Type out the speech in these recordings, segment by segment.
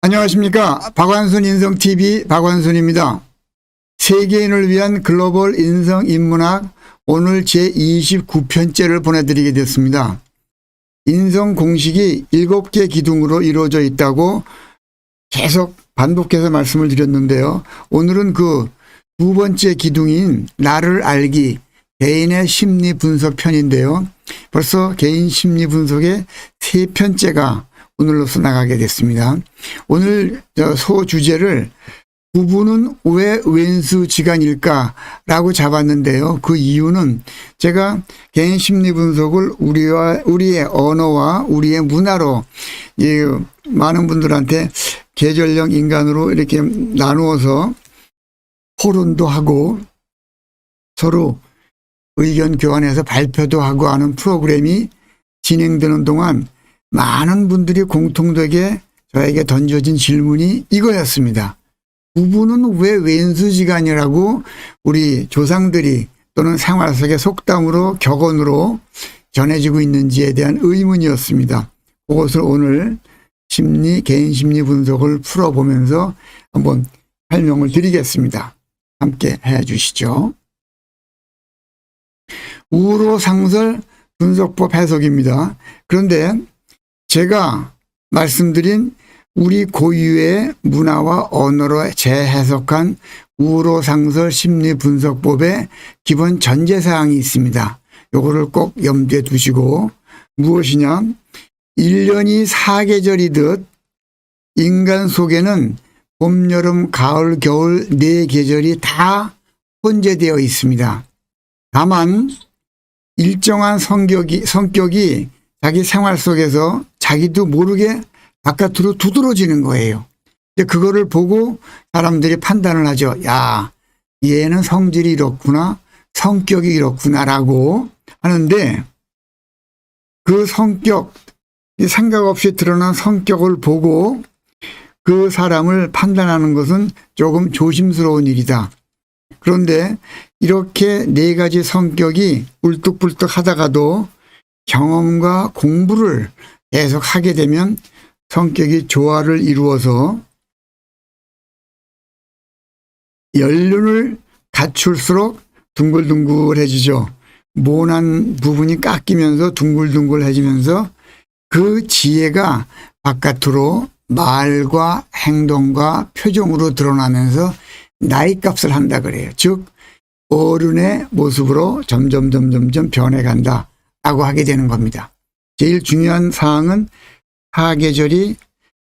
안녕하십니까. 박완순 인성TV 박완순입니다. 세계인을 위한 글로벌 인성인문학 오늘 제29편째를 보내드리게 됐습니다. 인성 공식이 7개 기둥으로 이루어져 있다고 계속 반복해서 말씀을 드렸는데요. 오늘은 그 두 번째 기둥인 나를 알기, 개인의 심리 분석 편인데요. 벌써 개인 심리 분석의 3편째가 오늘로서 나가게 됐습니다. 오늘 소주제를 부부는 왜 왼수지간일까라고 잡았는데요. 그 이유는 제가 개인 심리 분석을 우리의 언어와 우리의 문화로 많은 분들한테 계절형 인간으로 이렇게 나누어서 토론도 하고 서로 의견 교환해서 발표도 하고 하는 프로그램이 진행되는 동안 많은 분들이 공통되게 저에게 던져진 질문이 이거였습니다. 부부는 왜 왼수지간이라고 우리 조상들이 또는 생활 속의 속담으로 격언으로 전해지고 있는지에 대한 의문이었습니다. 그것을 오늘 개인 심리 분석을 풀어보면서 한번 설명을 드리겠습니다. 함께 해주시죠. 우로상설 분석법 해석입니다. 그런데 제가 말씀드린 우리 고유의 문화와 언어로 재해석한 우로상설 심리분석법의 기본 전제사항이 있습니다. 요거를 꼭 염두에 두시고 무엇이냐? 1년이 4계절이듯 인간 속에는 봄, 여름, 가을, 겨울 4계절이 다 혼재되어 있습니다. 다만 일정한 성격이 자기 생활 속에서 자기도 모르게 바깥으로 두드러지는 거예요. 근데 그거를 보고 사람들이 판단을 하죠. 야, 얘는 성질이 이렇구나, 성격이 이렇구나라고 하는데 그 성격, 생각 없이 드러난 성격을 보고 그 사람을 판단하는 것은 조금 조심스러운 일이다. 그런데 이렇게 4가지 성격이 울뚝불뚝 하다가도 경험과 공부를 계속 하게 되면 성격이 조화를 이루어서 연륜을 갖출수록 둥글둥글해지죠. 모난 부분이 깎이면서 둥글둥글해지면서 그 지혜가 바깥으로 말과 행동과 표정으로 드러나면서 나이값을 한다 그래요. 즉 어른의 모습으로 점점 변해간다 라고 하게 되는 겁니다. 제일 중요한 사항은 4계절이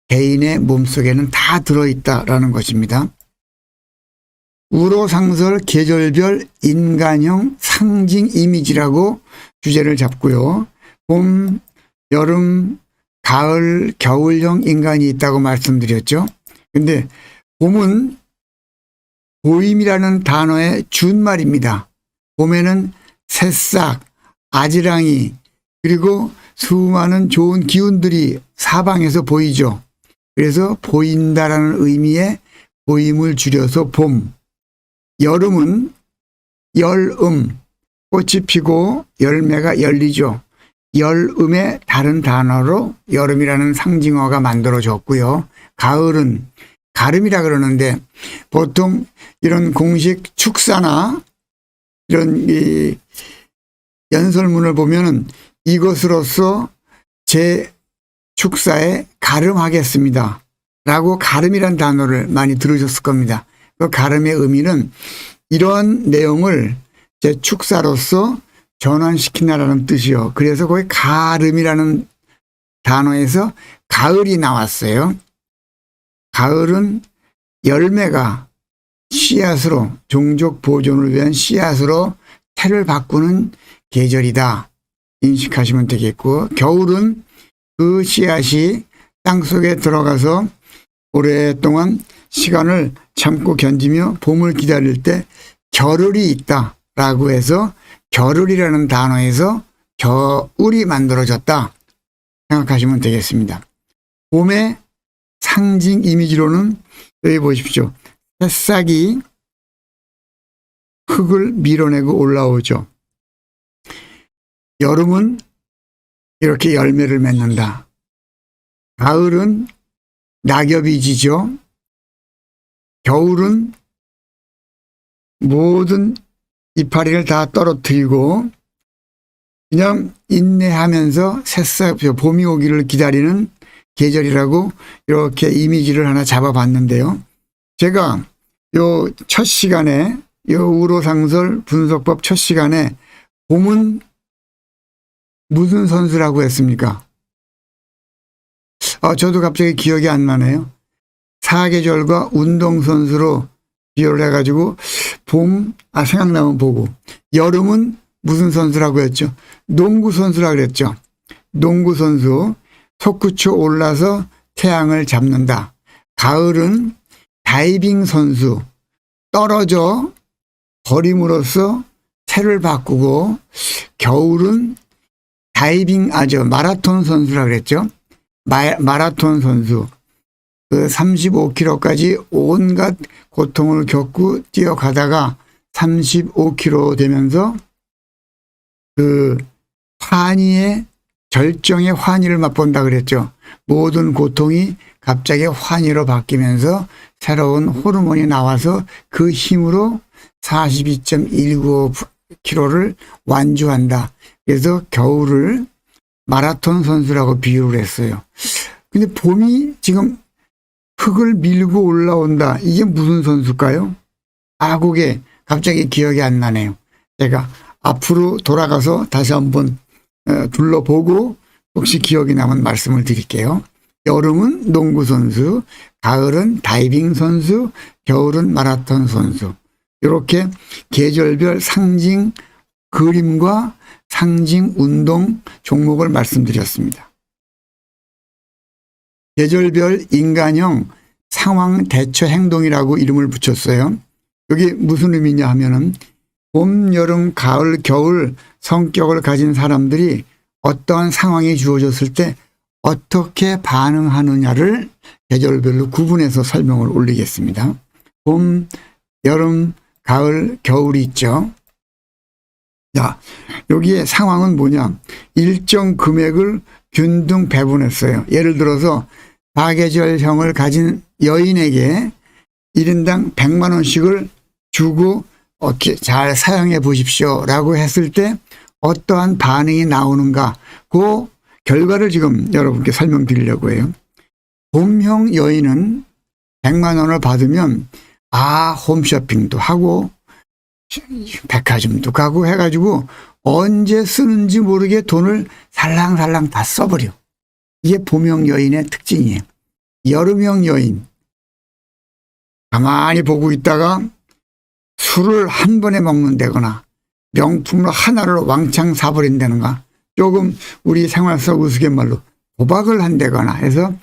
개인의 몸속에는 다 들어있다라는 것입니다. 우로상설 계절별 인간형 상징 이미지라고 주제를 잡고요. 봄, 여름, 가을, 겨울형 인간이 있다고 말씀드렸죠. 근데 봄은 보임이라는 단어의 준말입니다. 봄에는 새싹, 아지랑이 그리고 수많은 좋은 기운들이 사방에서 보이죠. 그래서 보인다라는 의미의 보임을 줄여서 봄. 여름은 열음, 꽃이 피고 열매가 열리죠. 열음의 다른 단어로 여름이라는 상징어가 만들어졌고요. 가을은 가름이라 그러는데 보통 이런 공식 축사나 이런 연설문을 보면은 이것으로서 제 축사에 가름하겠습니다 라고 가름이란 단어를 많이 들으셨을 겁니다. 그 가름의 의미는 이러한 내용을 제 축사로서 전환시킨다라는 뜻이요. 그래서 거기 가름이라는 단어에서 가을이 나왔어요. 가을은 열매가 씨앗으로 종족 보존을 위한 씨앗으로 태를 바꾸는 계절이다 인식하시면 되겠고, 겨울은 그 씨앗이 땅속에 들어가서 오랫동안 시간을 참고 견디며 봄을 기다릴 때 겨울이 있다라고 해서 겨울이라는 단어에서 겨울이 만들어졌다 생각하시면 되겠습니다. 봄의 상징 이미지로는 여기 보십시오. 새싹이 흙을 밀어내고 올라오죠. 여름은 이렇게 열매를 맺는다. 가을은 낙엽이 지죠. 겨울은 모든 이파리를 다 떨어뜨리고 그냥 인내하면서 새싹 봄이 오기를 기다리는 계절이라고 이렇게 이미지를 하나 잡아봤는데요. 제가 요 첫 시간에 요 우로상설 분석법 첫 시간에 봄은 무슨 선수라고 했습니까? 저도 갑자기 기억이 안 나네요. 사계절과 운동선수로 비교를 해가지고 생각나면 보고. 여름은 무슨 선수라고 했죠? 농구선수라고 그랬죠. 농구선수, 솟구쳐 올라서 태양을 잡는다. 가을은 다이빙 선수, 떨어져 버림으로써 새를 바꾸고, 겨울은 마라톤 선수라고 그랬죠. 마라톤 선수. 그 35km까지 온갖 고통을 겪고 뛰어가다가 35km 되면서 그 절정의 환희를 맛본다 그랬죠. 모든 고통이 갑자기 환희로 바뀌면서 새로운 호르몬이 나와서 그 힘으로 42.195km를 완주한다. 그래서 겨울을 마라톤 선수라고 비유를 했어요. 근데 봄이 지금 흙을 밀고 올라온다. 이게 무슨 선수일까요? 그게 갑자기 기억이 안 나네요. 제가 앞으로 돌아가서 다시 한번 둘러보고 혹시 기억이 나면 말씀을 드릴게요. 여름은 농구 선수, 가을은 다이빙 선수, 겨울은 마라톤 선수. 이렇게 계절별 상징 그림과 상징 운동 종목을 말씀드렸습니다. 계절별 인간형 상황 대처 행동이라고 이름을 붙였어요. 여기 무슨 의미냐 하면은 봄, 여름, 가을, 겨울 성격을 가진 사람들이 어떠한 상황이 주어졌을 때 어떻게 반응하느냐를 계절별로 구분해서 설명을 올리겠습니다. 봄, 여름, 가을, 겨울이 있죠. 자, 여기에 상황은 뭐냐? 일정 금액을 균등 배분했어요. 예를 들어서 사계절형을 가진 여인에게 1인당 100만 원씩을 주고 잘 사용해 보십시오 라고 했을 때 어떠한 반응이 나오는가, 그 결과를 지금 여러분께 설명드리려고 해요. 봄형 여인은 100만 원을 받으면 홈쇼핑도 하고 백화점도 가고 해가지고 언제 쓰는지 모르게 돈을 살랑살랑 다 써버려. 이게 봄형 여인의 특징이에요. 여름형 여인, 가만히 보고 있다가 술을 한 번에 먹는다거나 명품을 하나를 왕창 사버린다는가, 조금 우리 생활 속 우스갯말로 도박을 한다거나 해서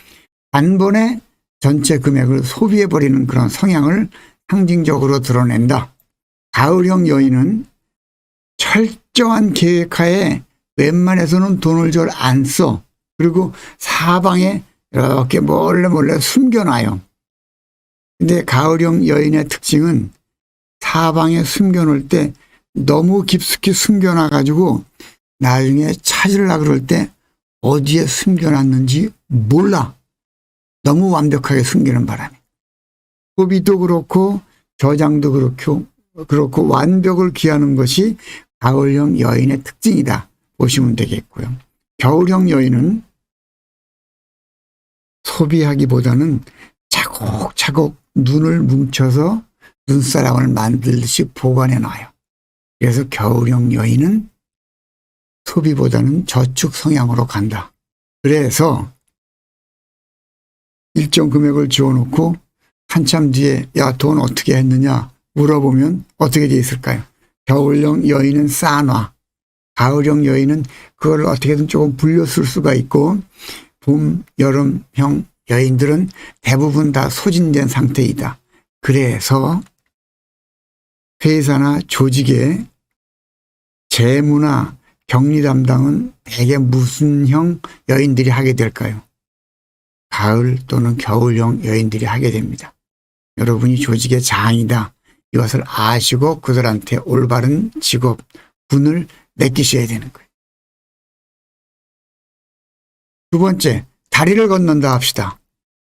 단번에 전체 금액을 소비해버리는 그런 성향을 상징적으로 드러낸다. 가을형 여인은 철저한 계획하에 웬만해서는 돈을 잘 안 써. 그리고 사방에 이렇게 몰래 숨겨놔요. 근데 가을형 여인의 특징은 사방에 숨겨놓을 때 너무 깊숙이 숨겨놔가지고 나중에 찾으려고 그럴 때 어디에 숨겨놨는지 몰라. 너무 완벽하게 숨기는 바람에. 소비도 그렇고 저장도 그렇고 완벽을 기하는 것이 가을형 여인의 특징이다 보시면 되겠고요. 겨울형 여인은 소비하기보다는 차곡차곡 눈을 뭉쳐서 눈사람을 만들듯이 보관해 놔요. 그래서 겨울형 여인은 소비보다는 저축 성향으로 간다. 그래서 일정 금액을 지어놓고 한참 뒤에 돈 어떻게 했느냐 물어보면 어떻게 돼 있을까요? 겨울형 여인은 쌓아놔. 가을형 여인은 그걸 어떻게든 조금 불려 쓸 수가 있고, 봄, 여름형 여인들은 대부분 다 소진된 상태이다. 그래서 회사나 조직의 재무나 격리 담당은 대개 무슨 형 여인들이 하게 될까요? 가을 또는 겨울형 여인들이 하게 됩니다. 여러분이 조직의 장이다. 이것을 아시고 그들한테 올바른 직업군을 맡기셔야 되는 거예요. 두 번째, 다리를 건넌다 합시다.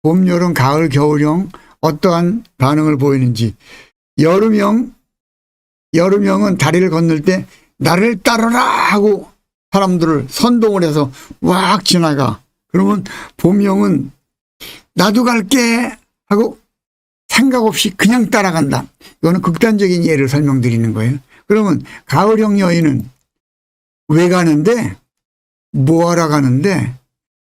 봄, 여름, 가을, 겨울형 어떠한 반응을 보이는지. 여름형은 다리를 건널 때 나를 따르라 하고 사람들을 선동을 해서 왁 지나가. 그러면 봄형은 나도 갈게 하고 생각 없이 그냥 따라간다. 이거는 극단적인 예를 설명드리는 거예요. 그러면 가을형 여인은 왜 가는데, 뭐하러 가는데,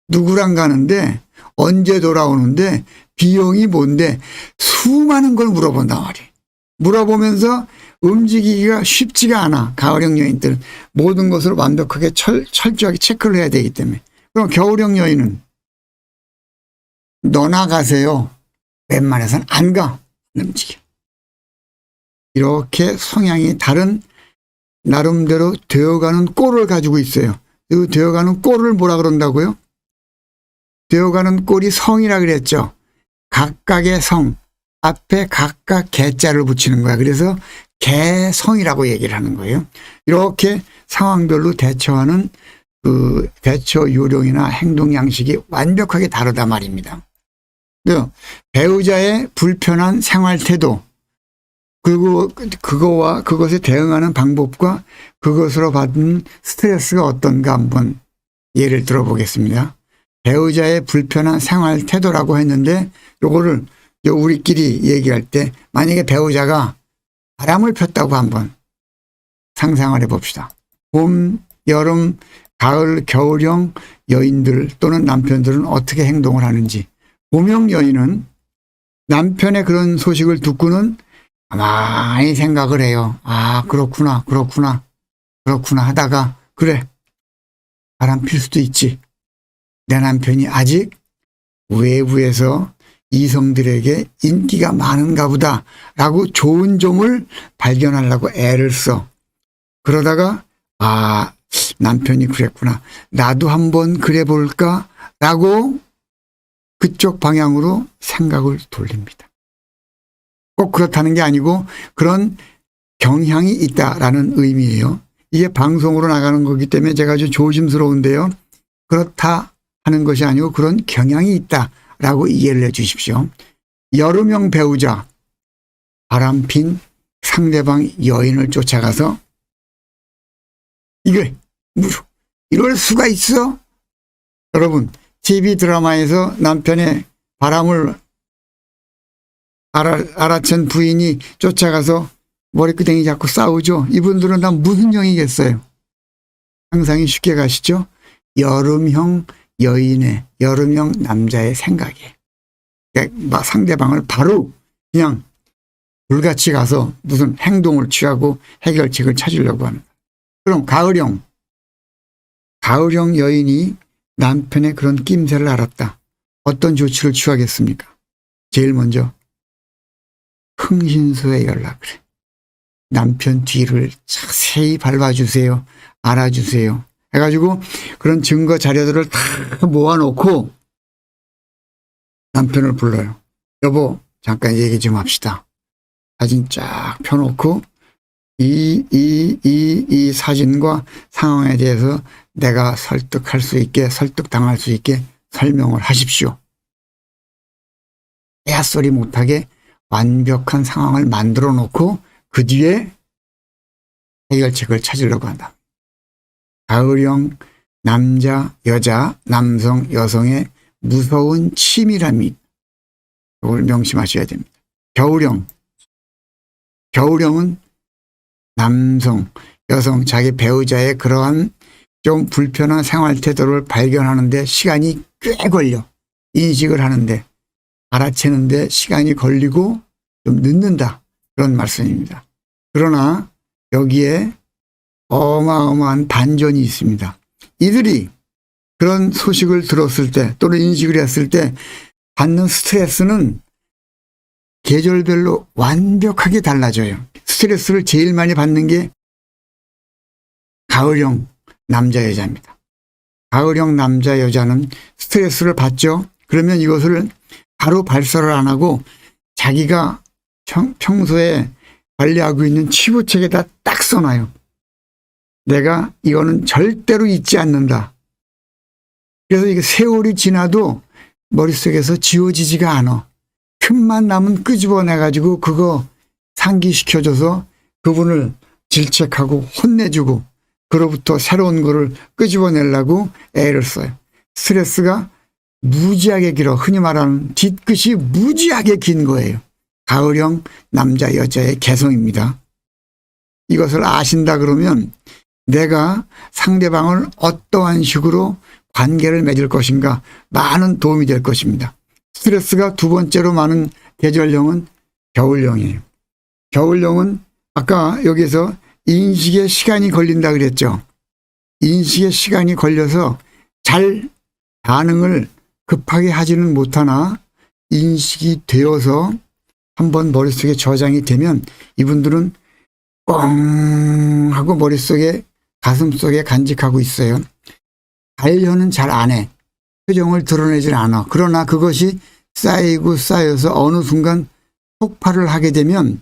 누구랑 가는데, 언제 돌아오는데, 비용이 뭔데, 수많은 걸 물어본단 말이에요. 물어보면서 움직이기가 쉽지가 않아. 가을형 여인들은 모든 것을 완벽하게 철저하게 체크를 해야 되기 때문에. 그럼 겨울형 여인은 너나 가세요. 웬만해서는 안 가. 안 움직여. 이렇게 성향이 다른 나름대로 되어가는 꼴을 가지고 있어요. 그 되어가는 꼴을 뭐라 그런다고요? 되어가는 꼴이 성이라 그랬죠. 각각의 성 앞에 각각 개자를 붙이는 거야. 그래서 개성이라고 얘기를 하는 거예요. 이렇게 상황별로 대처하는 그 대처 요령이나 행동 양식이 완벽하게 다르다 말입니다. 배우자의 불편한 생활 태도, 그리고 그거와 그것에 대응하는 방법과 그것으로 받은 스트레스가 어떤가 한번 예를 들어보겠습니다. 배우자의 불편한 생활 태도라고 했는데 요거를 우리끼리 얘기할 때 만약에 배우자가 바람을 폈다고 한번 상상을 해봅시다. 봄, 여름, 가을, 겨울형 여인들 또는 남편들은 어떻게 행동을 하는지. 봄형 여인은 남편의 그런 소식을 듣고는 많이 생각을 해요. 아, 그렇구나 하다가 그래, 바람 필 수도 있지. 내 남편이 아직 외부에서 이성들에게 인기가 많은가 보다 라고 좋은 점을 발견하려고 애를 써. 그러다가 아, 남편이 그랬구나. 나도 한번 그래 볼까 라고 그쪽 방향으로 생각을 돌립니다. 꼭 그렇다는 게 아니고 그런 경향이 있다라는 의미예요. 이게 방송으로 나가는 거기 때문에 제가 아주 조심스러운데요. 그렇다 하는 것이 아니고 그런 경향이 있다라고 이해를 해 주십시오. 여름형 배우자, 바람핀 상대방 여인을 쫓아가서 이게 이럴 수가 있어? 여러분, TV 드라마에서 남편의 바람을 알아챈 부인이 쫓아가서 머리끄댕이 잡고 싸우죠. 이분들은 다 무슨 형이겠어요? 상상이 쉽게 가시죠? 여름형 여인의, 여름형 남자의 생각이에요. 그러니까 상대방을 바로 그냥 불같이 가서 무슨 행동을 취하고 해결책을 찾으려고 하는. 그럼 가을형 여인이 남편의 그런 낌새를 알았다. 어떤 조치를 취하겠습니까? 제일 먼저 흥신소에 연락을 해. 남편 뒤를 자세히 밟아주세요. 알아주세요. 해가지고 그런 증거 자료들을 다 모아놓고 남편을 불러요. 여보, 잠깐 얘기 좀 합시다. 사진 쫙 펴놓고 이 사진과 상황에 대해서 내가 설득당할 수 있게 설명을 하십시오. 떼소리 못하게 완벽한 상황을 만들어 놓고 그 뒤에 해결책을 찾으려고 한다. 가을형 남자, 여자, 남성, 여성의 무서운 치밀함이 이걸 명심하셔야 됩니다. 겨울형은 남성, 여성, 자기 배우자의 그러한 좀 불편한 생활 태도를 발견하는데 시간이 꽤 걸려. 인식을 하는데, 알아채는데 시간이 걸리고 좀 늦는다. 그런 말씀입니다. 그러나 여기에 어마어마한 반전이 있습니다. 이들이 그런 소식을 들었을 때 또는 인식을 했을 때 받는 스트레스는 계절별로 완벽하게 달라져요. 스트레스를 제일 많이 받는 게 가을형 남자 여자입니다. 가을형 남자 여자는 스트레스를 받죠. 그러면 이것을 바로 발설을 안 하고 자기가 평소에 관리하고 있는 치부책에다 딱 써놔요. 내가 이거는 절대로 잊지 않는다. 그래서 이게 세월이 지나도 머릿속에서 지워지지가 않아. 틈만 나면 끄집어내가지고 그거 상기시켜줘서 그분을 질책하고 혼내주고 그로부터 새로운 거를 끄집어내려고 애를 써요. 스트레스가 무지하게 길어. 흔히 말하는 뒤끝이 무지하게 긴 거예요. 가을형 남자 여자의 개성입니다. 이것을 아신다 그러면 내가 상대방을 어떠한 식으로 관계를 맺을 것인가 많은 도움이 될 것입니다. 스트레스가 두 번째로 많은 계절형은 겨울형이에요. 겨울형은 아까 여기서 인식에 시간이 걸린다 그랬죠. 인식에 시간이 걸려서 잘 반응을 급하게 하지는 못하나 인식이 되어서 한번 머릿속에 저장이 되면 이분들은 꽝 하고 머릿속에 가슴속에 간직하고 있어요. 반려는 잘 안 해. 표정을 드러내질 않아. 그러나 그것이 쌓이고 쌓여서 어느 순간 폭발을 하게 되면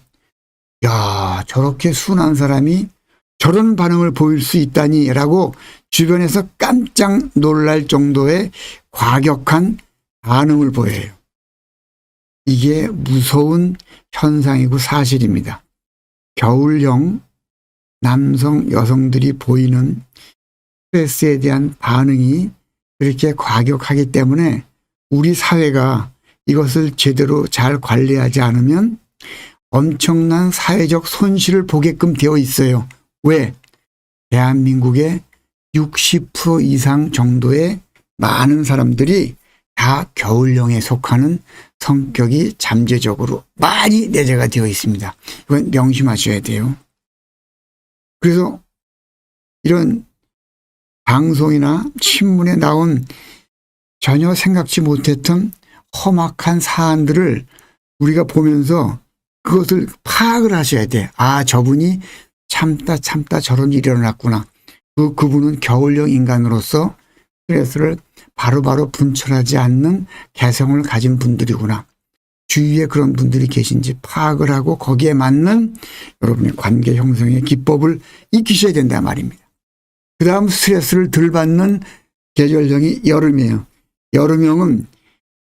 야, 저렇게 순한 사람이 저런 반응을 보일 수 있다니 라고 주변에서 깜짝 놀랄 정도의 과격한 반응을 보여요. 이게 무서운 현상이고 사실입니다. 겨울형 남성, 여성들이 보이는 스트레스에 대한 반응이 그렇게 과격하기 때문에 우리 사회가 이것을 제대로 잘 관리하지 않으면 엄청난 사회적 손실을 보게끔 되어 있어요. 왜? 대한민국의 60% 이상 정도의 많은 사람들이 다 겨울형에 속하는 성격이 잠재적으로 많이 내재가 되어 있습니다. 이건 명심하셔야 돼요. 그래서 이런 방송이나 신문에 나온 전혀 생각지 못했던 험악한 사안들을 우리가 보면서 그것을 파악을 하셔야 돼. 아, 저분이 참다 저런 일이 일어났구나. 그분은 겨울형 인간으로서 스트레스를 바로바로 분출하지 않는 개성을 가진 분들이구나. 주위에 그런 분들이 계신지 파악을 하고 거기에 맞는 여러분의 관계 형성의 기법을 익히셔야 된단 말입니다. 그 다음 스트레스를 덜 받는 계절형이 여름이에요. 여름형은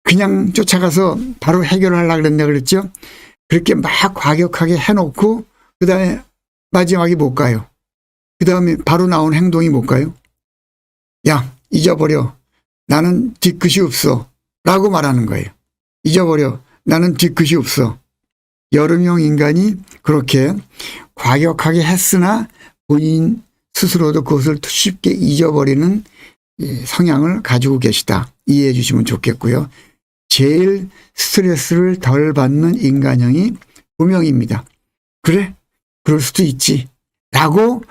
그냥 쫓아가서 바로 해결하려고 그랬나 그랬죠? 그렇게 막 과격하게 해놓고 그 다음에 마지막에 못 가요. 그 다음에 바로 나온 행동이 뭘까요? 야, 잊어버려. 나는 뒤끝이 없어. 라고 말하는 거예요. 잊어버려. 나는 뒤끝이 없어. 여름형 인간이 그렇게 과격하게 했으나 본인 스스로도 그것을 쉽게 잊어버리는 성향을 가지고 계시다. 이해해 주시면 좋겠고요. 제일 스트레스를 덜 받는 인간형이 봄형입니다. 그래? 그럴 수도 있지. 라고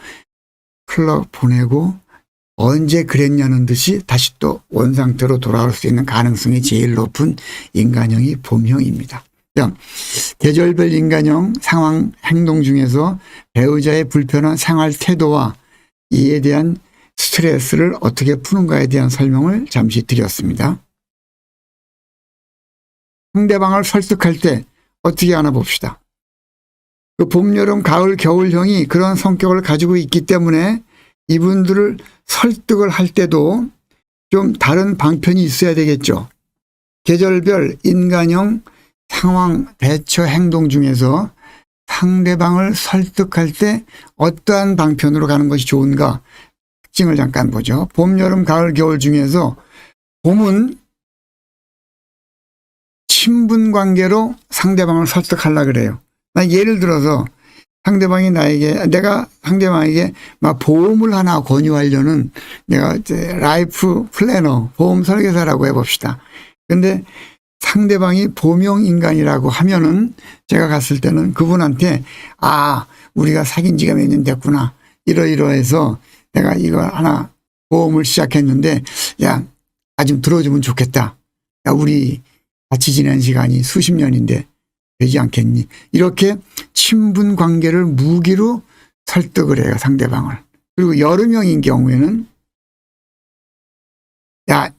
흘러 보내고 언제 그랬냐는 듯이 다시 또 원상태로 돌아올 수 있는 가능성이 제일 높은 인간형이 봄형입니다. 계절별 인간형 상황 행동 중에서 배우자의 불편한 생활 태도와 이에 대한 스트레스를 어떻게 푸는가에 대한 설명을 잠시 드렸습니다. 상대방을 설득할 때 어떻게 하나 봅시다. 그 봄, 여름, 가을, 겨울형이 그런 성격을 가지고 있기 때문에 이분들을 설득을 할 때도 좀 다른 방편이 있어야 되겠죠. 계절별 인간형 상황 대처 행동 중에서 상대방을 설득할 때 어떠한 방편으로 가는 것이 좋은가 특징을 잠깐 보죠. 봄, 여름, 가을, 겨울 중에서 봄은 친분 관계로 상대방을 설득하려고 그래요. 예를 들어서 상대방이 내가 상대방에게 막 보험을 하나 권유하려는 내가 이제 라이프 플래너, 보험 설계사라고 해봅시다. 근데 상대방이 봄형 인간이라고 하면은 제가 갔을 때는 그분한테 아, 우리가 사귄 지가 몇 년 됐구나. 이러이러해서 내가 이거 하나 보험을 시작했는데 야, 나 좀 들어주면 좋겠다. 야, 우리 같이 지낸 시간이 수십 년인데 되지 않겠니? 이렇게 친분 관계를 무기로 설득을 해요, 상대방을. 그리고 여름형인 경우에는 야,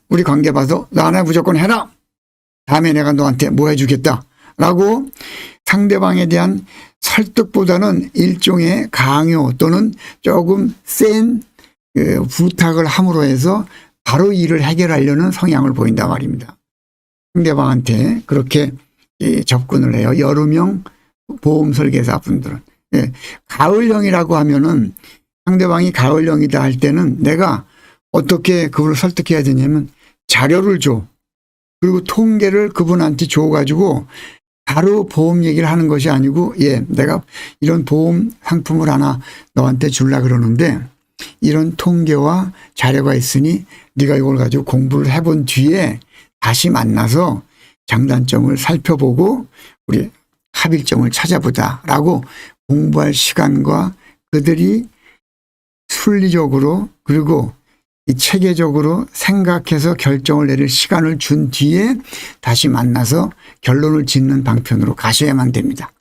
우리 관계 봐서 너 하나 무조건 해라. 다음에 내가 너한테 뭐 해주겠다. 라고 상대방에 대한 설득보다는 일종의 강요 또는 조금 센 부탁을 함으로 해서 바로 일을 해결하려는 성향을 보인단 말입니다. 상대방한테 그렇게 접근을 해요. 여름형 보험 설계사 분들은. 예. 가을형이라고 하면은 상대방이 가을형이다 할 때는 내가 어떻게 그걸 설득해야 되냐면 자료를 줘. 그리고 통계를 그분한테 줘가지고 바로 보험 얘기를 하는 것이 아니고, 예, 내가 이런 보험 상품을 하나 너한테 주려 그러는데 이런 통계와 자료가 있으니 네가 이걸 가지고 공부를 해본 뒤에 다시 만나서 장단점을 살펴보고 우리 합일점을 찾아보자라고 공부할 시간과 그들이 순리적으로 그리고 이 체계적으로 생각해서 결정을 내릴 시간을 준 뒤에 다시 만나서 결론을 짓는 방편으로 가셔야만 됩니다.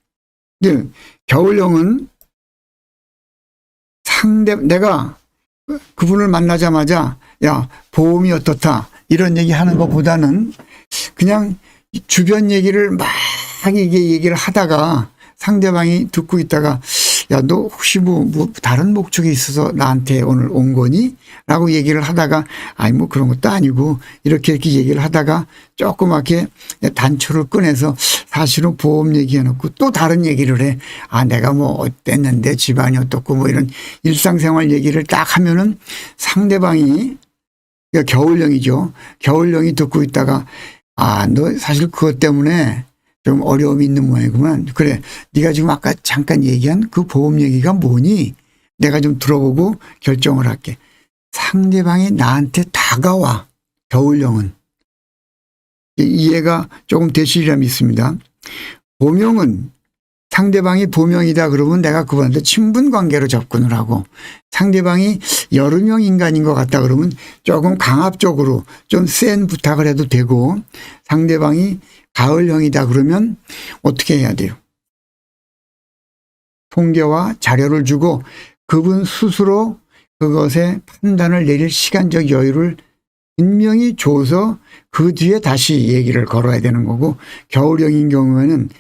네, 겨울형은 내가 그분을 만나자마자 야, 보험이 어떻다 이런 얘기 하는 것보다는 그냥 주변 얘기를 막 이게 얘기를 하다가 상대방이 듣고 있다가 야, 너 혹시 뭐 다른 목적이 있어서 나한테 오늘 온 거니? 라고 얘기를 하다가 아니 뭐 그런 것도 아니고 이렇게 얘기를 하다가 조그맣게 단초를 꺼내서 사실은 보험 얘기해놓고 또 다른 얘기를 해. 아, 내가 뭐 어땠는데 집안이 어떻고 뭐 이런 일상생활 얘기를 딱 하면은 상대방이 그러니까 겨울형이죠. 겨울형이 듣고 있다가 아, 너 사실 그것 때문에 좀 어려움이 있는 모양이구만. 그래, 네가 지금 아까 잠깐 얘기한 그 보험 얘기가 뭐니? 내가 좀 들어보고 결정을 할게. 상대방이 나한테 다가와. 겨울형은. 이해가 조금 되시리라 믿습니다. 봄형은 상대방이 봄형이다 그러면 내가 그분한테 친분 관계로 접근을 하고 상대방이 여름형 인간인 것 같다 그러면 조금 강압적으로 좀 센 부탁을 해도 되고 상대방이 가을형이다 그러면 어떻게 해야 돼요? 통계와 자료를 주고 그분 스스로 그것에 판단을 내릴 시간적 여유를 분명히 줘서 그 뒤에 다시 얘기를 걸어야 되는 거고 겨울형인 경우에는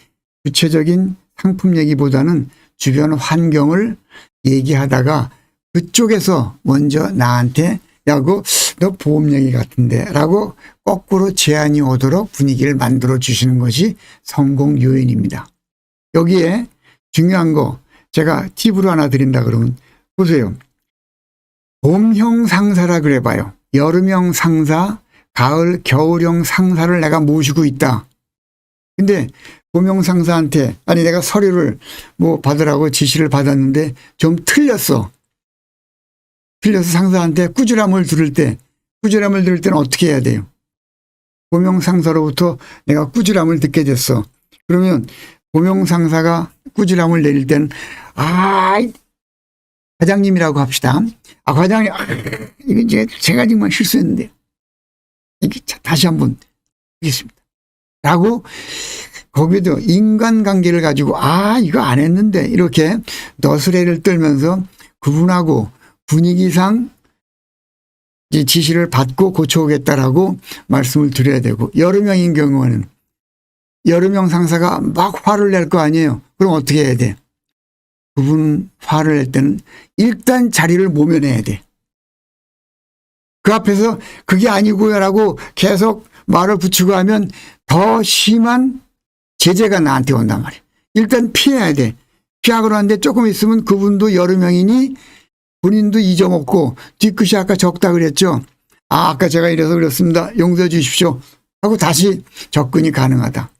구체적인 상품 얘기보다는 주변 환경을 얘기하다가 그쪽에서 먼저 나한테 야, 너 보험 얘기 같은데 라고 거꾸로 제안이 오도록 분위기를 만들어 주시는 것이 성공 요인입니다. 여기에 중요한 거 제가 팁으로 하나 드린다 그러면 보세요. 봄형 상사라 그래 봐요. 여름형 상사, 가을, 겨울형 상사를 내가 모시고 있다. 근데 봄형 상사한테 아니 내가 서류를 뭐 받으라고 지시를 받았는데 좀 틀렸어. 틀려서 상사한테 꾸지람을 들을 때는 어떻게 해야 돼요? 봄형 상사로부터 내가 꾸지람을 듣게 됐어. 그러면 봄형 상사가 꾸지람을 내릴 때는 과장님이라고 합시다. 과장님, 이거 제가 정말 실수했는데 이게 다시 한번 하겠습니다. 라고 거기도 인간관계를 가지고 이거 안 했는데 이렇게 너스레를 떨면서 그분하고 분위기상 지시를 받고 고쳐오겠다라고 말씀을 드려야 되고 여름형인 경우에는 여름형 상사가 막 화를 낼 거 아니에요. 그럼 어떻게 해야 돼? 그분 화를 낼 때는 일단 자리를 모면해야 돼. 그 앞에서 그게 아니고요라고 계속 말을 붙이고 하면 더 심한 제재가 나한테 온단 말이에요. 일단 피해야 돼. 피하고 나는데 조금 있으면 그분도 여름형이니 본인도 잊어먹고 뒤끝이 아까 적다 그랬죠. 아까 제가 이래서 그랬습니다. 용서해 주십시오. 하고 다시 접근이 가능하다.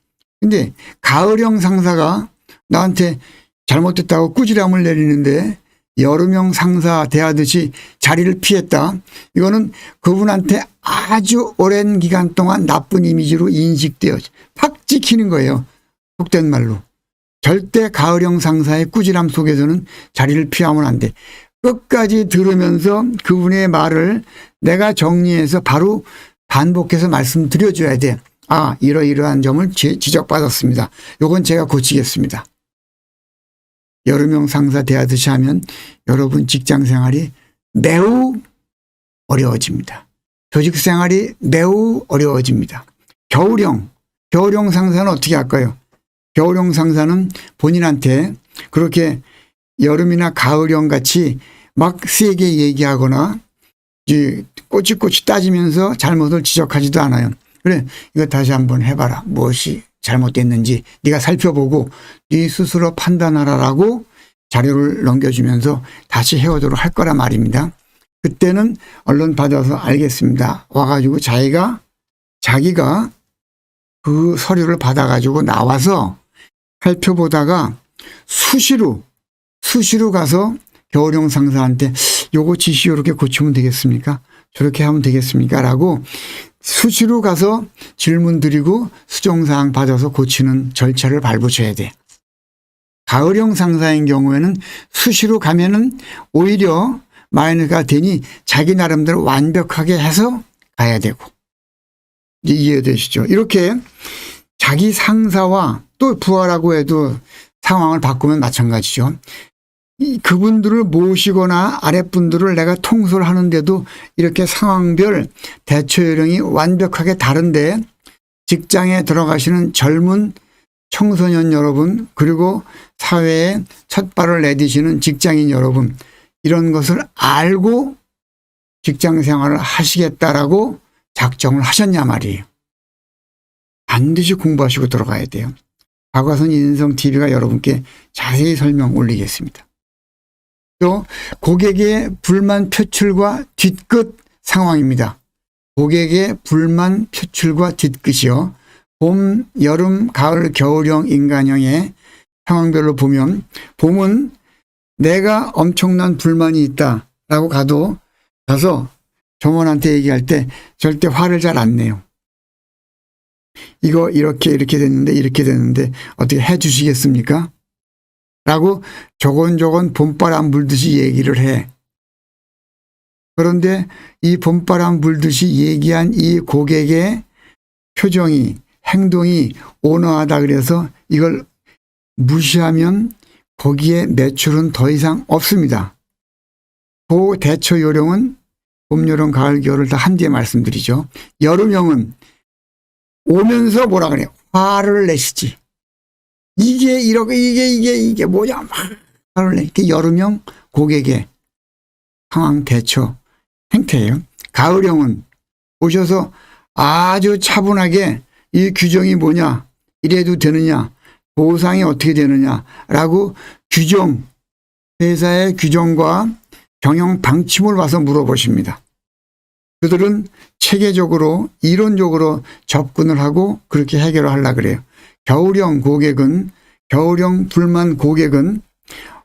근데 가을형 상사가 나한테 잘못됐다고 꾸지람을 내리는데 여름형 상사 대하듯이 자리를 피했다. 이거는 그분한테 아주 오랜 기간 동안 나쁜 이미지로 인식되어 팍 찍히는 거예요. 속된 말로. 절대 가을형 상사의 꾸지람 속에서는 자리를 피하면 안 돼. 끝까지 들으면서 그분의 말을 내가 정리해서 바로 반복해서 말씀드려줘야 돼. 이러이러한 점을 지적받았습니다. 요건 제가 고치겠습니다. 여름형 상사 대하듯이 하면 여러분 직장 생활이 매우 어려워집니다. 조직 생활이 매우 어려워집니다. 겨울형 상사는 어떻게 할까요? 겨울형 상사는 본인한테 그렇게 여름이나 가을형 같이 막 세게 얘기하거나 꼬치꼬치 따지면서 잘못을 지적하지도 않아요. 그래, 이거 다시 한번 해봐라. 무엇이 잘못됐는지 네가 살펴보고 네 스스로 판단하라라고 자료를 넘겨주면서 다시 해오도록 할 거란 말입니다. 그때는 언론 받아서 알겠습니다. 와가지고 자기가 그 서류를 받아가지고 나와서 살펴보다가 수시로 가서 겨울용 상사한테 요거 지시 요렇게 고치면 되겠습니까? 저렇게 하면 되겠습니까? 라고 수시로 가서 질문 드리고 수정사항 받아서 고치는 절차를 밟으셔야 돼. 가을형 상사인 경우에는 수시로 가면은 오히려 마이너스가 되니 자기 나름대로 완벽하게 해서 가야 되고. 이해되시죠? 이렇게 자기 상사와 또 부하라고 해도 상황을 바꾸면 마찬가지죠. 그분들을 모시거나 아랫분들을 내가 통솔 하는데도 이렇게 상황별 대처 요령이 완벽하게 다른데 직장에 들어가시는 젊은 청소년 여러분 그리고 사회에 첫 발을 내디시는 직장인 여러분 이런 것을 알고 직장 생활을 하시겠다라고 작정을 하셨냐 말이에요. 반드시 공부하시고 들어가야 돼요. 박화선 인성TV가 여러분께 자세히 설명 올리겠습니다. 또 고객의 불만 표출과 뒤끝 상황입니다. 고객의 불만 표출과 뒤끝이요. 봄, 여름, 가을, 겨울형, 인간형의 상황별로 보면 봄은 내가 엄청난 불만이 있다라고 가서 점원한테 얘기할 때 절대 화를 잘 안 내요. 이거 이렇게 됐는데 어떻게 해 주시겠습니까? 라고 조곤조곤 봄바람 불듯이 얘기를 해. 그런데 이 봄바람 불듯이 얘기한 이 고객의 표정이 행동이 온화하다 그래서 이걸 무시하면 거기에 매출은 더 이상 없습니다. 그 대처 요령은 봄, 여름, 가을, 겨울을 다 한 뒤에 말씀드리죠. 여름형은 오면서 뭐라 그래요? 화를 내시지. 이게 뭐냐? 막 화를 내. 이게 여름형 고객의 상황 대처 행태예요. 가을형은 오셔서 아주 차분하게 이 규정이 뭐냐? 이래도 되느냐? 보상이 어떻게 되느냐라고 규정, 회사의 규정과 경영 방침을 와서 물어보십니다. 그들은 체계적으로 이론적으로 접근을 하고 그렇게 해결을 하려고 그래요. 겨울형 불만 고객은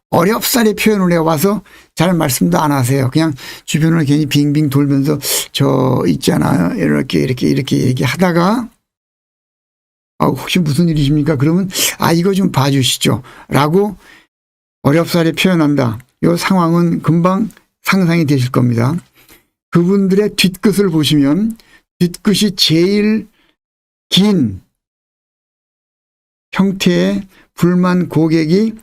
어렵사리 표현을 해와서 잘 말씀도 안 하세요. 그냥 주변을 괜히 빙빙 돌면서 저 있잖아요. 이렇게 얘기하다가 혹시 무슨 일이십니까? 그러면 이거 좀 봐주시죠. 라고 어렵사리 표현한다. 이 상황은 금방 상상이 되실 겁니다. 그분들의 뒤끝을 보시면 뒤끝이 제일 긴 형태의 불만 고객이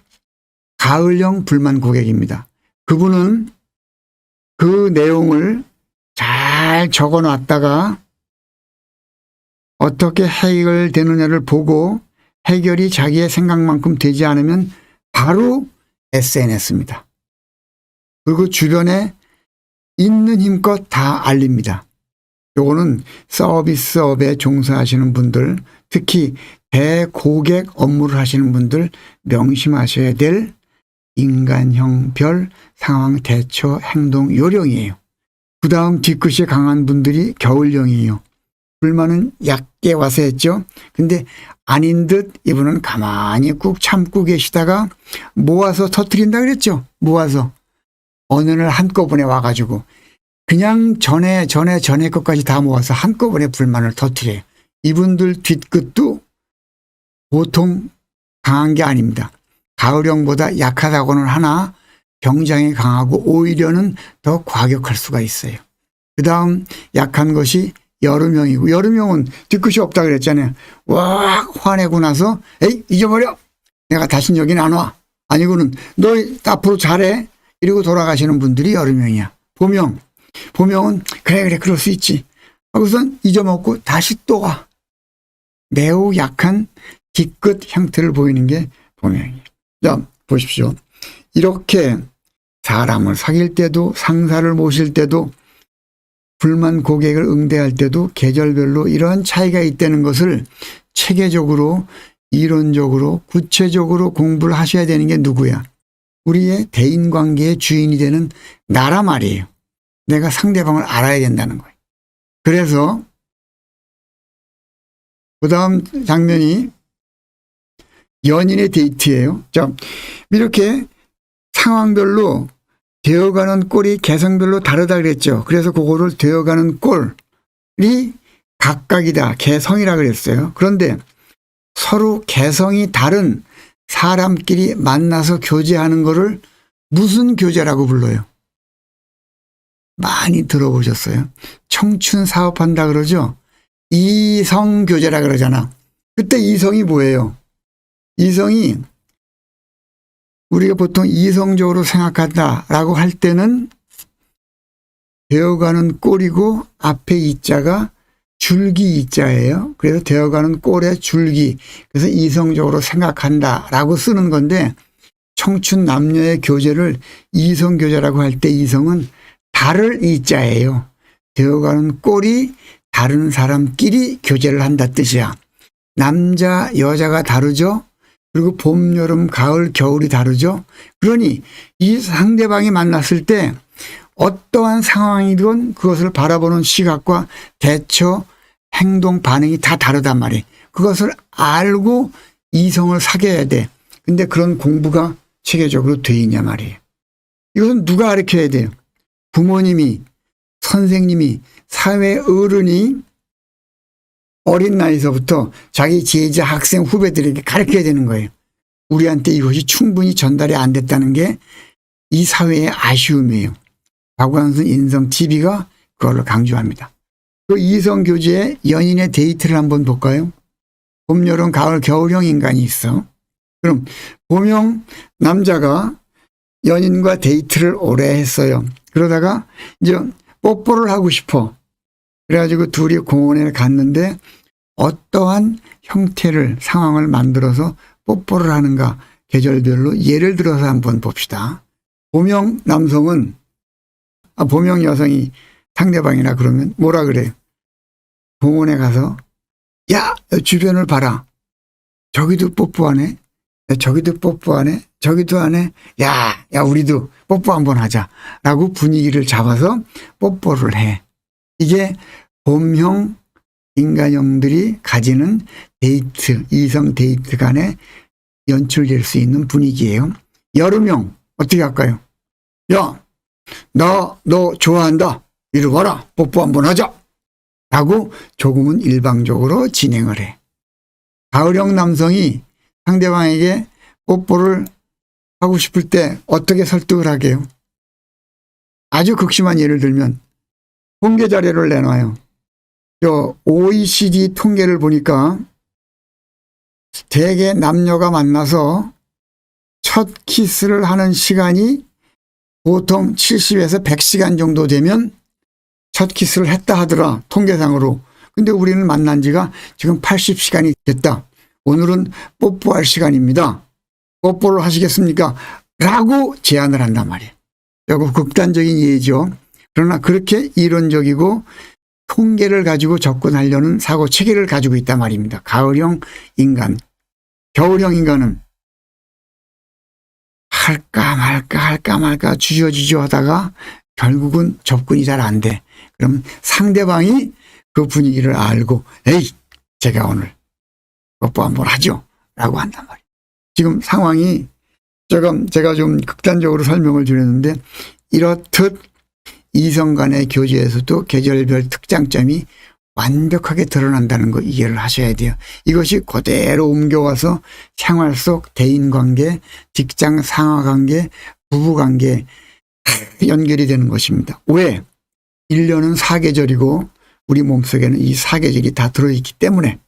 가을형 불만 고객입니다. 그분은 그 내용을 잘 적어 놨다가 어떻게 해결되느냐를 보고 해결이 자기의 생각만큼 되지 않으면 바로 SNS입니다. 그리고 주변에 있는 힘껏 다 알립니다. 요거는 서비스업에 종사하시는 분들, 특히 대고객 업무를 하시는 분들 명심하셔야 될 인간형별 상황 대처 행동 요령이에요. 그 다음 뒤끝이 강한 분들이 겨울형이에요. 불만은 얕게 와서 했죠. 근데 아닌 듯 이분은 가만히 꾹 참고 계시다가 모아서 터뜨린다 그랬죠. 모아서 어느 날 한꺼번에 와가지고 그냥 전에 것까지 다 모아서 한꺼번에 불만을 터뜨려요. 이분들 뒤끝도 보통 강한 게 아닙니다. 가을형보다 약하다고는 하나 경장이 강하고 오히려는 더 과격할 수가 있어요. 그 다음 약한 것이 여름형이고, 여름형은 뒤끝이 없다 그랬잖아요. 와 화내고 나서 에이 잊어버려, 내가 다신 여긴 안 와, 아니고는 너 앞으로 잘해 이러고 돌아가시는 분들이 여름형이야. 봄형은 그래 그럴 수 있지 하고선 잊어먹고 다시 또 와. 매우 약한 뒤끝 형태를 보이는 게 봄형이에요. 자 보십시오. 이렇게 사람을 사귈 때도 상사를 모실 때도 불만 고객을 응대할 때도 계절별로 이러한 차이가 있다는 것을 체계적으로, 이론적으로, 구체적으로 공부를 하셔야 되는 게 누구야? 우리의 대인관계의 주인이 되는 나라 말이에요. 내가 상대방을 알아야 된다는 거예요. 그래서 그 다음 장면이 연인의 데이트예요. 자, 이렇게 상황별로 되어가는 꼴이 개성별로 다르다 그랬죠. 그래서 그거를 되어가는 꼴이 각각이다. 개성이라 그랬어요. 그런데 서로 개성이 다른 사람끼리 만나서 교제하는 거를 무슨 교제라고 불러요? 많이 들어보셨어요? 청춘 사업한다 그러죠? 이성 교제라 그러잖아. 그때 이성이 뭐예요? 이성이 우리가 보통 이성적으로 생각한다라고 할 때는 되어가는 꼴이고 앞에 이자가 줄기 이자예요. 그래서 되어가는 꼴의 줄기. 그래서 이성적으로 생각한다라고 쓰는 건데 청춘 남녀의 교제를 이성 교제라고 할 때 이성은 다를 이자예요. 되어가는 꼴이 다른 사람끼리 교제를 한다 뜻이야. 남자 여자가 다르죠. 그리고 봄 여름 가을 겨울이 다르죠. 그러니 이 상대방이 만났을 때 어떠한 상황이든 그것을 바라보는 시각과 대처 행동 반응이 다 다르단 말이에요. 그것을 알고 이성을 사귀어야 돼. 근데 그런 공부가 체계적으로 돼 있냐 말이에요. 이것은 누가 가르쳐야 돼요? 부모님이, 선생님이, 사회 어른이 어린 나이서부터 자기 제자, 학생, 후배들에게 가르쳐야 되는 거예요. 우리한테 이것이 충분히 전달이 안 됐다는 게 이 사회의 아쉬움이에요. 박완순 인성TV가 그걸 강조합니다. 그 이성교제의 연인의 데이트를 한번 볼까요? 봄, 여름, 가을, 겨울형 인간이 있어. 그럼 봄형 남자가 연인과 데이트를 오래 했어요. 그러다가 이제 뽀뽀를 하고 싶어. 그래가지고 둘이 공원에 갔는데 어떠한 형태를, 상황을 만들어서 뽀뽀를 하는가 계절별로 예를 들어서 한번 봅시다. 봄형 남성은, 봄형 여성이 상대방이라 그러면 뭐라 그래요? 공원에 가서 야, 주변을 봐라. 저기도 뽀뽀하네. 저기도 뽀뽀하네. 저기도 하네. 야, 우리도 뽀뽀 한번 하자. 라고 분위기를 잡아서 뽀뽀를 해. 이게 봄형 인간형들이 가지는 데이트, 이성 데이트 간에 연출될 수 있는 분위기예요. 여름형 어떻게 할까요? 야, 너 좋아한다. 이리 와라. 뽀뽀 한번 하자. 라고 조금은 일방적으로 진행을 해. 가을형 남성이 상대방에게 뽀뽀를 하고 싶을 때 어떻게 설득을 하게요? 아주 극심한 예를 들면 통계 자료를 내놔요. OECD 통계를 보니까 대개 남녀가 만나서 첫 키스를 하는 시간이 보통 70에서 100시간 정도 되면 첫 키스를 했다 하더라, 통계상으로. 근데 우리는 만난 지가 지금 80시간이 됐다. 오늘은 뽀뽀할 시간입니다. 뽀뽀를 하시겠습니까? 라고 제안을 한단 말이에요. 이거 극단적인 예죠. 그러나 그렇게 이론적이고 통계를 가지고 접근하려는 사고 체계를 가지고 있단 말입니다. 가을형 인간. 겨울형 인간은 할까 말까 주저주저 하다가 결국은 접근이 잘 안 돼. 그러면 상대방이 그 분위기를 알고 에이, 제가 오늘 뽀뽀 한번 하죠. 라고 한단 말이에요. 지금 상황이 제가 좀 극단적으로 설명을 드렸는데 이렇듯 이성 간의 교제에서도 계절별 특장점이 완벽하게 드러난다는 거 이해를 하셔야 돼요. 이것이 그대로 옮겨와서 생활 속 대인관계, 직장 상하관계, 부부관계 연결이 되는 것입니다. 왜? 1년은 4계절이고 우리 몸속에는 이 4계절이 다 들어있기 때문에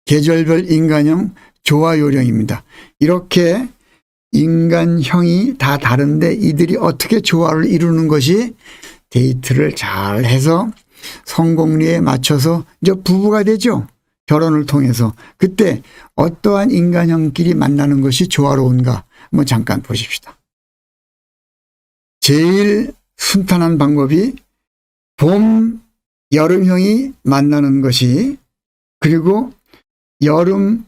계절별 인간형 조화요령입니다. 이렇게 인간형이 다 다른데 이들이 어떻게 조화를 이루는 것이 데이트를 잘 해서 성공리에 맞춰서 이제 부부가 되죠. 결혼을 통해서. 그때 어떠한 인간형끼리 만나는 것이 조화로운가 한번 잠깐 보십시다. 제일 순탄한 방법이 봄, 여름형이 만나는 것이, 그리고 여름,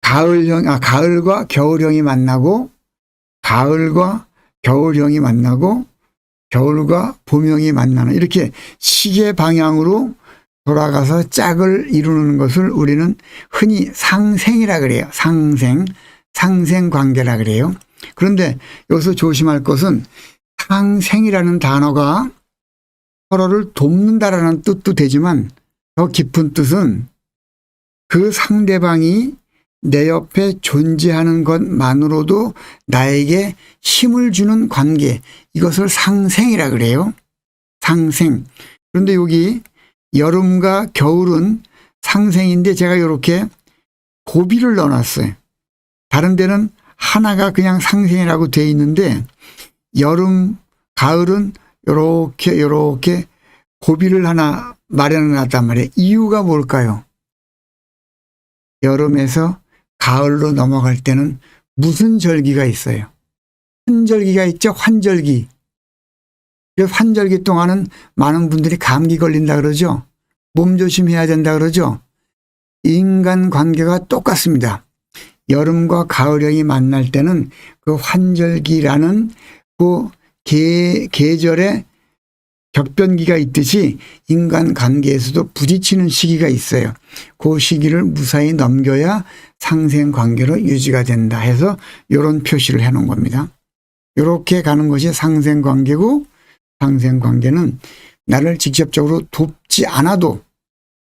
가을과 겨울형이 만나고, 가을과 겨울형이 만나고, 겨울과 봄형이 만나는, 이렇게 시계 방향으로 돌아가서 짝을 이루는 것을 우리는 흔히 상생이라 그래요. 상생 관계라 그래요. 그런데 여기서 조심할 것은 상생이라는 단어가 서로를 돕는다라는 뜻도 되지만 더 깊은 뜻은 그 상대방이 내 옆에 존재하는 것만으로도 나에게 힘을 주는 관계, 이것을 상생이라 그래요. 상생. 그런데 여기 여름과 겨울은 상생인데 제가 이렇게 고비를 넣어놨어요. 다른 데는 하나가 그냥 상생이라고 되어 있는데 여름, 가을은 이렇게 고비를 하나 마련해 놨단 말이에요. 이유가 뭘까요? 여름에서 가을로 넘어갈 때는 무슨 절기가 있어요? 환절기가 있죠. 환절기. 환절기 동안은 많은 분들이 감기 걸린다 그러죠. 몸 조심해야 된다 그러죠. 인간관계가 똑같습니다. 여름과 가을형이 만날 때는 그 환절기라는 그 계절의 격변기가 있듯이 인간관계에서도 부딪히는 시기가 있어요. 그 시기를 무사히 넘겨야 상생관계로 유지가 된다 해서 이런 표시를 해놓은 겁니다. 이렇게 가는 것이 상생관계고, 상생관계는 나를 직접적으로 돕지 않아도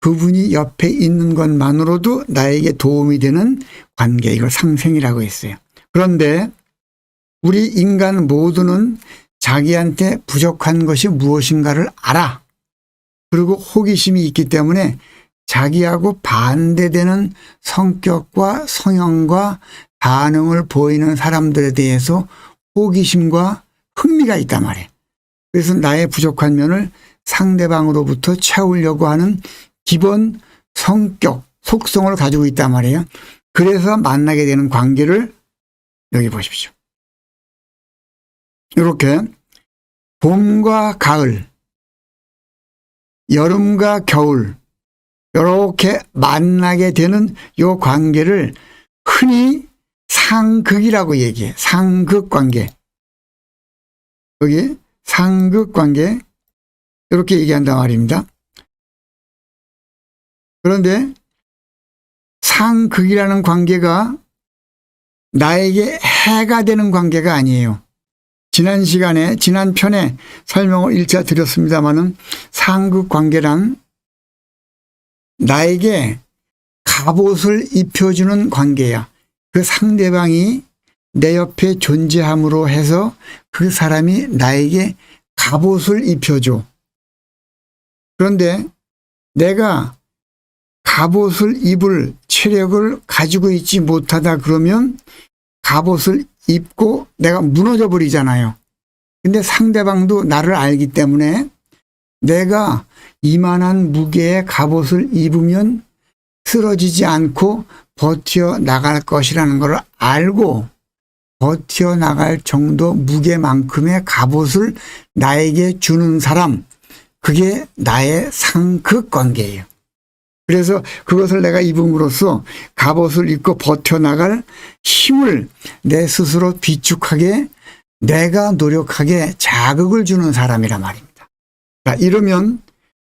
그분이 옆에 있는 것만으로도 나에게 도움이 되는 관계, 이걸 상생이라고 했어요. 그런데 우리 인간 모두는 자기한테 부족한 것이 무엇인가를 알아. 그리고 호기심이 있기 때문에 자기하고 반대되는 성격과 성향과 반응을 보이는 사람들에 대해서 호기심과 흥미가 있단 말이에요. 그래서 나의 부족한 면을 상대방으로부터 채우려고 하는 기본 성격, 속성을 가지고 있단 말이에요. 그래서 만나게 되는 관계를 여기 보십시오. 이렇게 봄과 가을, 여름과 겨울 이렇게 만나게 되는 이 관계를 흔히 상극이라고 얘기해. 상극관계. 여기 상극관계 이렇게 얘기한단 말입니다. 그런데 상극이라는 관계가 나에게 해가 되는 관계가 아니에요. 지난 시간에, 지난 편에 설명을 1차 드렸습니다마는 상극관계란 나에게 갑옷을 입혀주는 관계야. 그 상대방이 내 옆에 존재함으로 해서 그 사람이 나에게 갑옷을 입혀줘. 그런데 내가 갑옷을 입을 체력을 가지고 있지 못하다 그러면 갑옷을 입고 내가 무너져 버리잖아요. 근데 상대방도 나를 알기 때문에 내가 이만한 무게의 갑옷을 입으면 쓰러지지 않고 버텨나갈 것이라는 걸 알고 버텨나갈 정도 무게만큼의 갑옷을 나에게 주는 사람, 그게 나의 상극관계예요. 그래서 그것을 내가 입음으로써 갑옷을 입고 버텨나갈 힘을 내 스스로 비축하게, 내가 노력하게 자극을 주는 사람이란 말입니다. 자, 이러면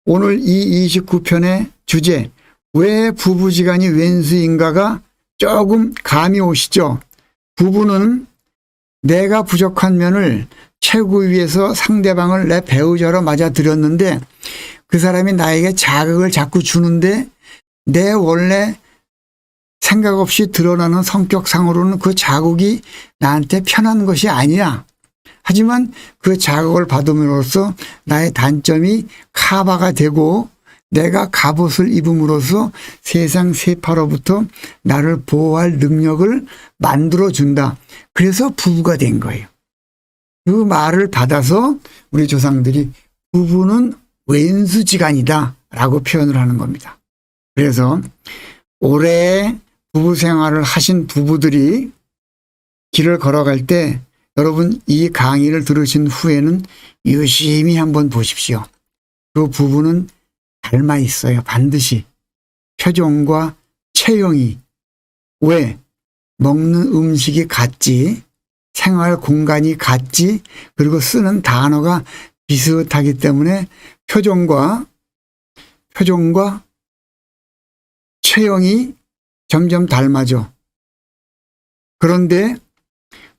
오늘 이 29편의 주제, 왜 부부지간이 왼수인가가 조금 감이 오시죠? 부부는 내가 부족한 면을 채우기 위해서 상대방을 내 배우자로 맞아들였는데 그 사람이 나에게 자극을 자꾸 주는데 내 원래 생각 없이 드러나는 성격상으로는 그 자극이 나한테 편한 것이 아니야. 하지만 그 자극을 받음으로써 나의 단점이 커버가 되고 내가 갑옷을 입음으로써 세상 세파로부터 나를 보호할 능력을 만들어준다. 그래서 부부가 된 거예요. 그 말을 받아서 우리 조상들이 부부는 왼수지간이다 라고 표현을 하는 겁니다. 그래서 오래 부부 생활을 하신 부부들이 길을 걸어갈 때 여러분 이 강의를 들으신 후에는 유심히 한번 보십시오. 그 부부는 닮아 있어요. 반드시. 표정과 체형이. 왜? 먹는 음식이 같지, 생활 공간이 같지, 그리고 쓰는 단어가 비슷하기 때문에 표정과 체형이 점점 닮아져. 그런데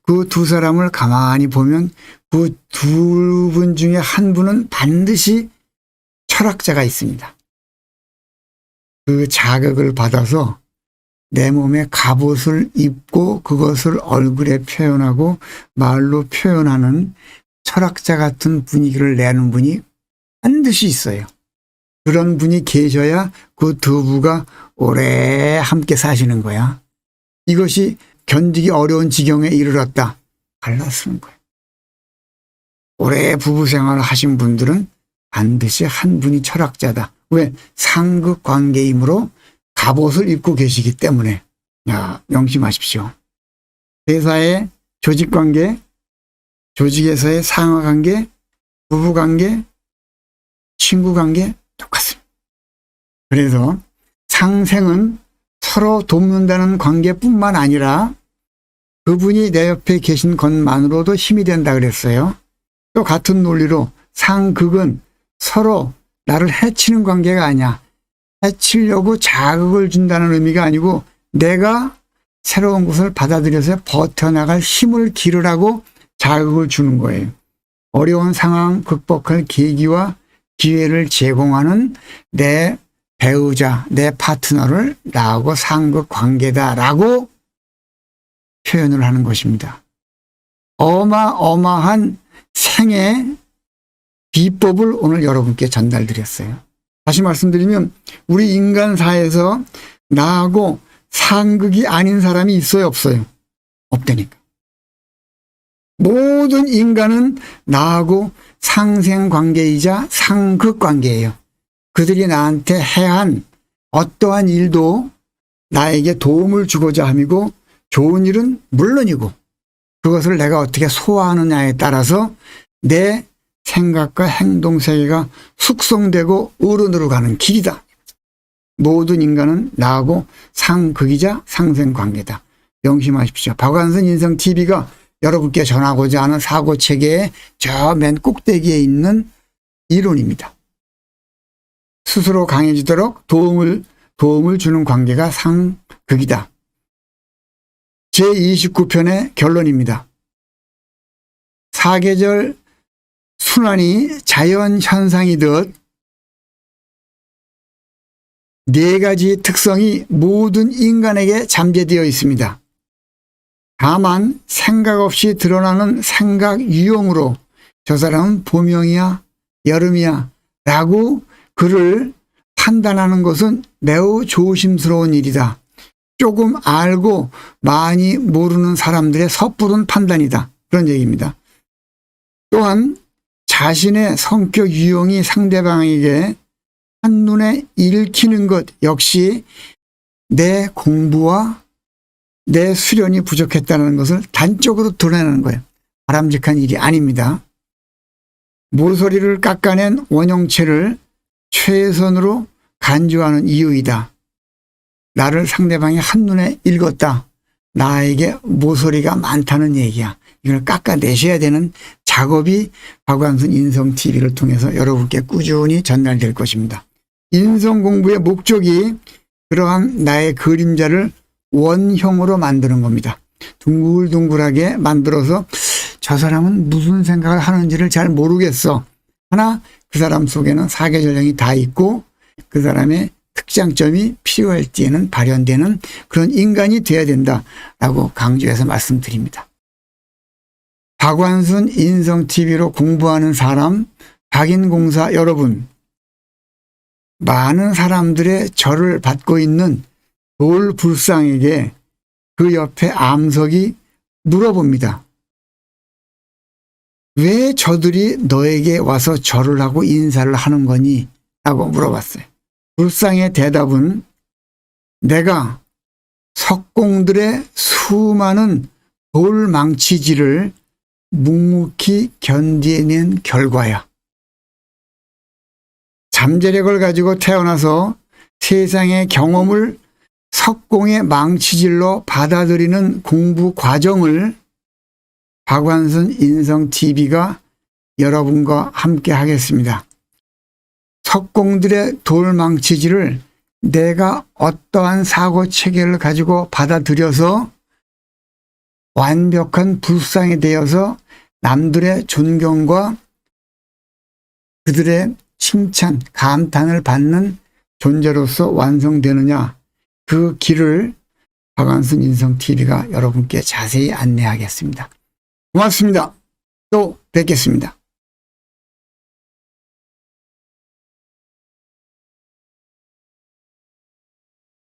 그 두 사람을 가만히 보면 그 두 분 중에 한 분은 반드시 철학자가 있습니다. 그 자극을 받아서 내 몸에 갑옷을 입고 그것을 얼굴에 표현하고 말로 표현하는 철학자 같은 분위기를 내는 분이 반드시 있어요. 그런 분이 계셔야 그 두 부가 오래 함께 사시는 거야. 이것이 견디기 어려운 지경에 이르렀다. 갈라쓰는 거예요. 오래 부부 생활을 하신 분들은 반드시 한 분이 철학자다. 왜? 상극 관계이므로 갑옷을 입고 계시기 때문에. 명심하십시오. 회사의 조직관계, 조직에서의 상하관계, 부부관계, 친구관계 똑같습니다. 그래서 상생은 서로 돕는다는 관계뿐만 아니라 그분이 내 옆에 계신 것만으로도 힘이 된다 그랬어요. 또 같은 논리로 상극은 서로 나를 해치는 관계가 아니야. 해치려고 자극을 준다는 의미가 아니고 내가 새로운 것을 받아들여서 버텨나갈 힘을 기르라고 자극을 주는 거예요. 어려운 상황 극복할 계기와 기회를 제공하는 내 배우자, 내 파트너를 나하고 상극 관계다라고 표현을 하는 것입니다. 어마어마한 생애 비법을 오늘 여러분께 전달드렸어요. 다시 말씀드리면 우리 인간사에서 나하고 상극이 아닌 사람이 있어요, 없어요? 없다니까. 모든 인간은 나하고 상생관계이자 상극관계예요. 그들이 나한테 해한 어떠한 일도 나에게 도움을 주고자 함이고 좋은 일은 물론이고 그것을 내가 어떻게 소화하느냐에 따라서 내 생각과 행동 세계가 숙성되고 어른으로 가는 길이다. 모든 인간은 나하고 상극이자 상생관계다. 명심하십시오. 박완선 인성TV가 여러분께 전하고자 하는 사고체계의 저 맨 꼭대기에 있는 이론입니다. 스스로 강해지도록 도움을 주는 관계가 상극이다. 제29편의 결론입니다. 사계절 순환이 자연현상이듯 네 가지 특성이 모든 인간에게 잠재되어 있습니다. 다만 생각 없이 드러나는 생각 유형으로 저 사람은 봄형이야, 여름이야 라고 그를 판단하는 것은 매우 조심스러운 일이다. 조금 알고 많이 모르는 사람들의 섣부른 판단이다. 그런 얘기입니다. 또한 자신의 성격 유형이 상대방에게 한눈에 읽히는 것 역시 내 공부와 내 수련이 부족했다는 것을 단적으로 드러내는 거예요. 바람직한 일이 아닙니다. 모서리를 깎아낸 원형체를 최선으로 간주하는 이유이다. 나를 상대방이 한눈에 읽었다. 나에게 모서리가 많다는 얘기야. 이걸 깎아내셔야 되는 작업이 박완순 인성TV를 통해서 여러분께 꾸준히 전달될 것입니다. 인성 공부의 목적이 그러한 나의 그림자를 원형으로 만드는 겁니다. 둥글둥글하게 만들어서 저 사람은 무슨 생각을 하는지를 잘 모르겠어. 하나 그 사람 속에는 사계절령이 다 있고 그 사람의 특장점이 필요할 때에는 발현되는 그런 인간이 되어야 된다라고 강조해서 말씀드립니다. 박완순 인성TV로 공부하는 사람, 박인공사 여러분, 많은 사람들의 절을 받고 있는 돌불상에게 그 옆에 암석이 물어봅니다. 왜 저들이 너에게 와서 절을 하고 인사를 하는 거니? 라고 물어봤어요. 불상의 대답은 내가 석공들의 수많은 돌망치질을 묵묵히 견디낸 결과야. 잠재력을 가지고 태어나서 세상의 경험을 석공의 망치질로 받아들이는 공부 과정을 박완순 인성TV가 여러분과 함께 하겠습니다. 석공들의 돌망치질을 내가 어떠한 사고 체계를 가지고 받아들여서 완벽한 불상이 되어서 남들의 존경과 그들의 칭찬, 감탄을 받는 존재로서 완성되느냐, 그 길을 박완순 인성TV가 여러분께 자세히 안내하겠습니다. 고맙습니다. 또 뵙겠습니다.